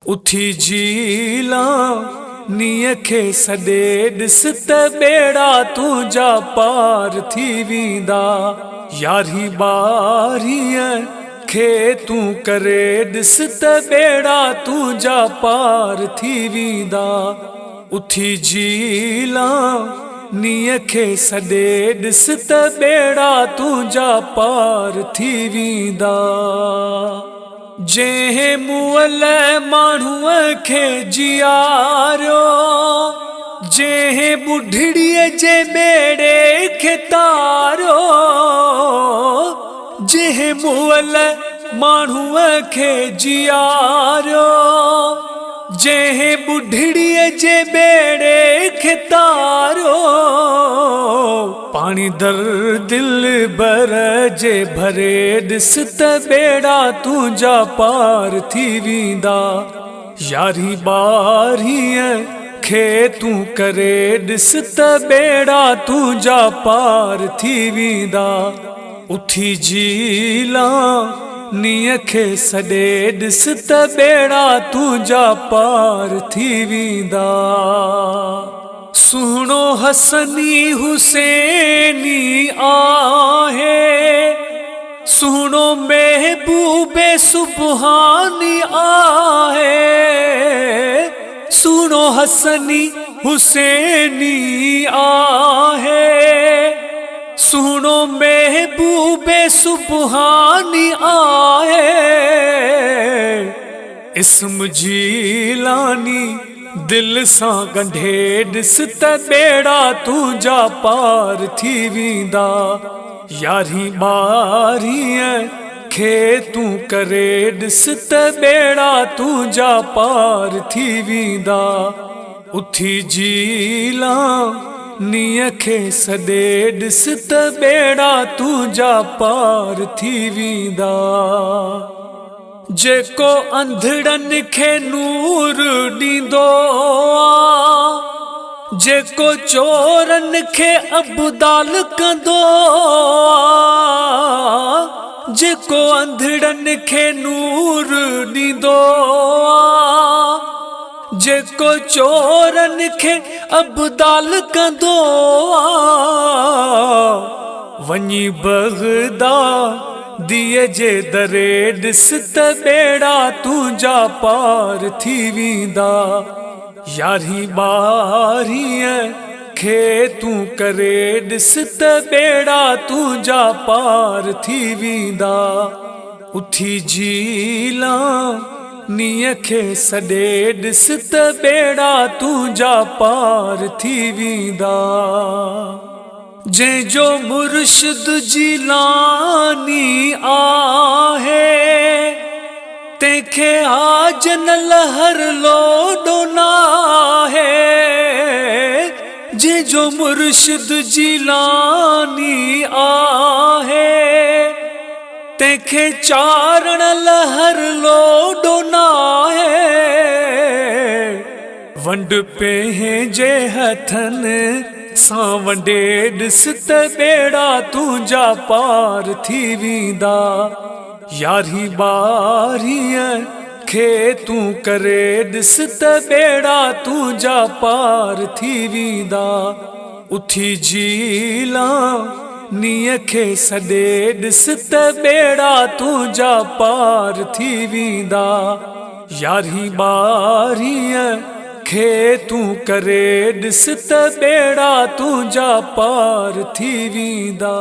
उथी झीला नीअ खे सॾे ॾिस त ॿेड़ा तुंहिंजा पार थी वेंदा। यारहीं ॿारहीं खे तूं करे ॾिस त ॿेड़ा तुंहिंजा पार थी वेंदा। उथी झीला नीअ खे सॾे ॾिस त ॿेड़ा तुंहिंजा पार थी वेंदा। जंहिं मुअल माण्हूअ खे जियारियो, जंहिं बुढ़ड़ीअ जे ॿेड़े खे तारियो, जंहिं मुअल माण्हूअ खे जियारियो, जंहिं बुढ़ड़ीअ जे ॿेड़े खे तारियो, पाणी दर दिल भर जे भरे ॾिस त ॿेड़ा तुंहिंजा पार थी वेंदा। यारहीं ॿारहीं खे तूं करे ॾिस त ॿेड़ा तुंहिंजा पार थी वेंदा। उथी झीला नीअ खे सॾे ॾिस त ॿेड़ा तुंहिंजा पार थी वेंदा। सुहिणो हसनी हुसैनी आहे, सुहिणो महबूबे सुबहानी आहे, सुहिणो हसनी हुसैनी आहे, सुहिणो महबूबे सुबहानी आहे। इस्म जीलानी दिल सां ॻंढे ॾिस त ॿेड़ा तुंहिंजा पार थी वेंदा। यारहीं ॿारहीं खे तूं करे ॾिस त ॿेड़ा तुंहिंजा पार थी वेंदा। उथी झीला नीअ खे सॾे ॾिस त ॿेड़ा तुंहिंजा पार थी वेंदा। जेको अंधड़नि खे नूर ॾींदो आ, जेको चोरनि खे अबदाल कंदो आ, जेको अंधड़नि खे नूर ॾींदो आ, जेको चोरनि खे अबदाल कंदो आ, वञी बग़दा दिए जे दरे ॾिस त ॿेड़ा तुंहिंजा पार थी वेंदा। यारहीं ॿारहीं खे तूं करे ॾिस त ॿेड़ा तुंहिंजा पार थी वेंदा। उथी झीला नीअ खे सॾे ॾिस त ॿेड़ा तुंहिंजा पार थी वेंदा। जंहिंजो मुर्शिद जीलानी आहे, तंहिंखे आज न लहर लोॾो नाहे। जंहिंजो मुर्शिद जीलानी आहे, तंहिंखे चारण लहर लोॾो नाहे। वंड पंहिंजे हथनि सां वंडे ॾिस त ॿेड़ा तुंहिंजा पार थी वेंदा। यारहीं ॿारहीं खे तूं करे ॾिस त ॿेड़ा तुंहिंजा पार थी वेंदा। उथी झीला नीअ खे सॾे ॾिस त ॿेड़ा तुंहिंजा पार थी वेंदा। यारहीं ॿारहीं खे तूं करे ॾिस त ॿेड़ा तुंहिंजा पार थी वेंदा।